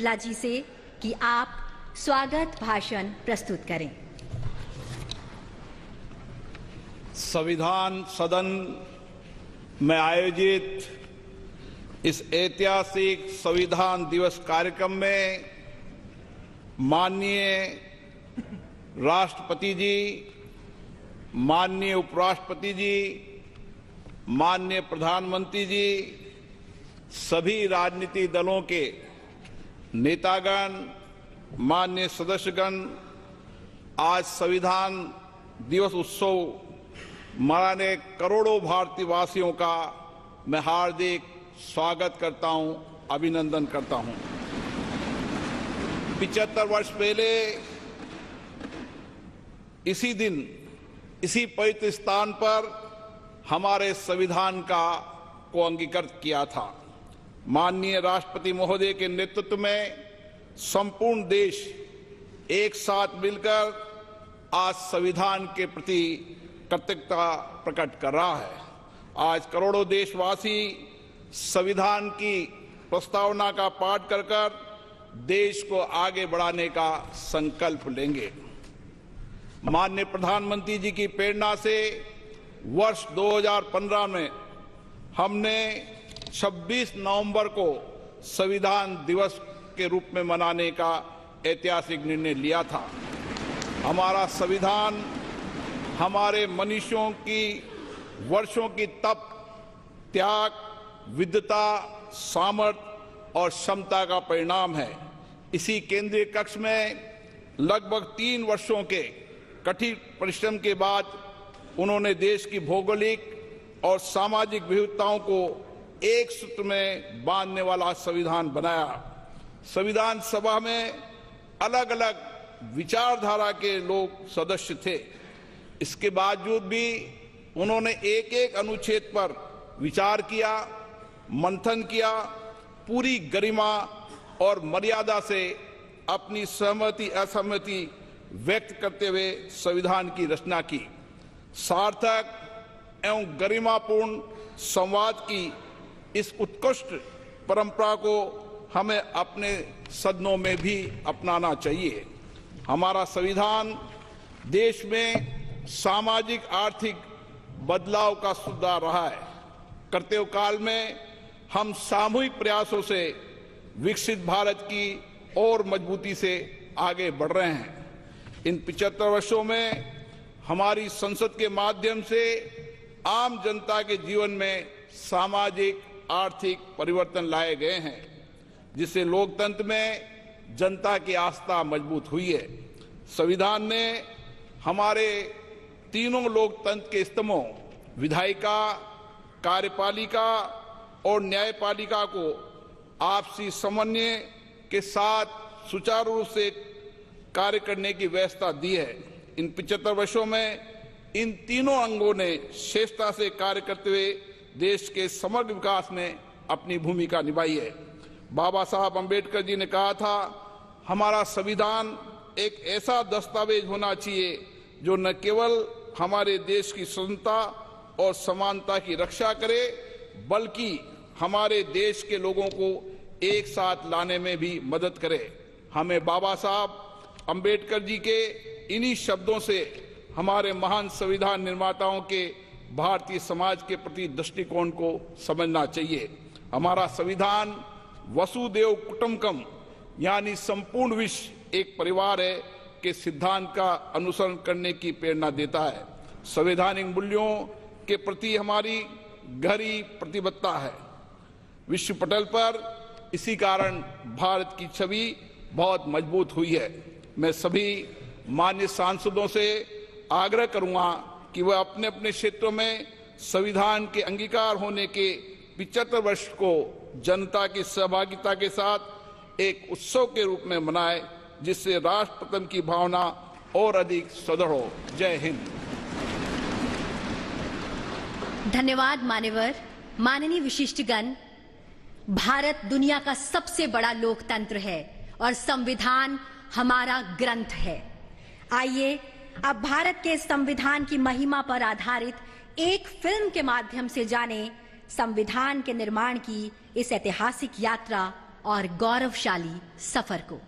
लाजी से कि आप स्वागत भाषण प्रस्तुत करें। संविधान सदन में आयोजित इस ऐतिहासिक संविधान दिवस कार्यक्रम में माननीय राष्ट्रपति जी, माननीय उपराष्ट्रपति जी, माननीय प्रधानमंत्री जी, सभी राजनीतिक दलों के नेतागण, माननीय सदस्यगण, आज संविधान दिवस उत्सव मनाने करोड़ों भारतीय वासियों का मैं हार्दिक स्वागत करता हूं, अभिनंदन करता हूं। 75 वर्ष पहले इसी दिन, इसी पवित्र स्थान पर हमारे संविधान को अंगीकृत किया था। माननीय राष्ट्रपति महोदय के नेतृत्व में संपूर्ण देश एक साथ मिलकर आज संविधान के प्रति कृतज्ञता प्रकट कर रहा है। आज करोड़ों देशवासी संविधान की प्रस्तावना का पाठ कर देश को आगे बढ़ाने का संकल्प लेंगे। माननीय प्रधानमंत्री जी की प्रेरणा से वर्ष 2015 में हमने 26 नवंबर को संविधान दिवस के रूप में मनाने का ऐतिहासिक निर्णय लिया था। हमारा संविधान हमारे मनुष्यों की वर्षों की तप, त्याग, विद्वता, सामर्थ्य और क्षमता का परिणाम है। इसी केंद्रीय कक्ष में लगभग 3 वर्षों के कठिन परिश्रम के बाद उन्होंने देश की भौगोलिक और सामाजिक विविधताओं को एक सूत्र में बांधने वाला संविधान बनाया। संविधान सभा में अलग अलग विचारधारा के लोग सदस्य थे। इसके बावजूद भी उन्होंने एक एक अनुच्छेद पर विचार किया, मंथन किया, पूरी गरिमा और मर्यादा से अपनी सहमति असहमति व्यक्त करते हुए संविधान की रचना की। सार्थक एवं गरिमापूर्ण संवाद की इस उत्कृष्ट परंपरा को हमें अपने सदनों में भी अपनाना चाहिए। हमारा संविधान देश में सामाजिक आर्थिक बदलाव का सुधार रहा है। कर्तव्य काल में हम सामूहिक प्रयासों से विकसित भारत की और मजबूती से आगे बढ़ रहे हैं। इन 75 वर्षों में हमारी संसद के माध्यम से आम जनता के जीवन में सामाजिक आर्थिक परिवर्तन लाए गए हैं, जिससे लोकतंत्र में जनता की आस्था मजबूत हुई है। संविधान ने हमारे तीनों लोकतंत्र के स्तंभों विधायिका, कार्यपालिका और न्यायपालिका को आपसी समन्वय के साथ सुचारू रूप से कार्य करने की व्यवस्था दी है। इन 75 वर्षों में इन तीनों अंगों ने श्रेष्ठता से कार्य करते हुए देश के समग्र विकास में अपनी भूमिका निभाई है। बाबा साहब अम्बेडकर जी ने कहा था, हमारा संविधान एक ऐसा दस्तावेज होना चाहिए जो न केवल हमारे देश की स्वतंत्रता और समानता की रक्षा करे, बल्कि हमारे देश के लोगों को एक साथ लाने में भी मदद करे। हमें बाबा साहब अम्बेडकर जी के इन्हीं शब्दों से हमारे महान संविधान निर्माताओं के भारतीय समाज के प्रति दृष्टिकोण को समझना चाहिए। हमारा संविधान वसुदेव कुटुंबकम यानी संपूर्ण विश्व एक परिवार है के सिद्धांत का अनुसरण करने की प्रेरणा देता है। संवैधानिक मूल्यों के प्रति हमारी गहरी प्रतिबद्धता है विश्व पटल पर। इसी कारण भारत की छवि बहुत मजबूत हुई है। मैं सभी मान्य सांसदों से आग्रह करूंगा कि वह अपने अपने क्षेत्रों में संविधान के अंगीकार होने के 75 वर्ष को जनता की सहभागिता के साथ एक उत्सव के रूप में मनाए, जिससे राष्ट्र प्रेम की भावना और अधिक सुदृढ़ हो। जय हिंद। धन्यवाद मान्यवर। माननीय विशिष्टगण, भारत दुनिया का सबसे बड़ा लोकतंत्र है और संविधान हमारा ग्रंथ है। आइए अब भारत के संविधान की महिमा पर आधारित एक फिल्म के माध्यम से जाने संविधान के निर्माण की इस ऐतिहासिक यात्रा और गौरवशाली सफर को।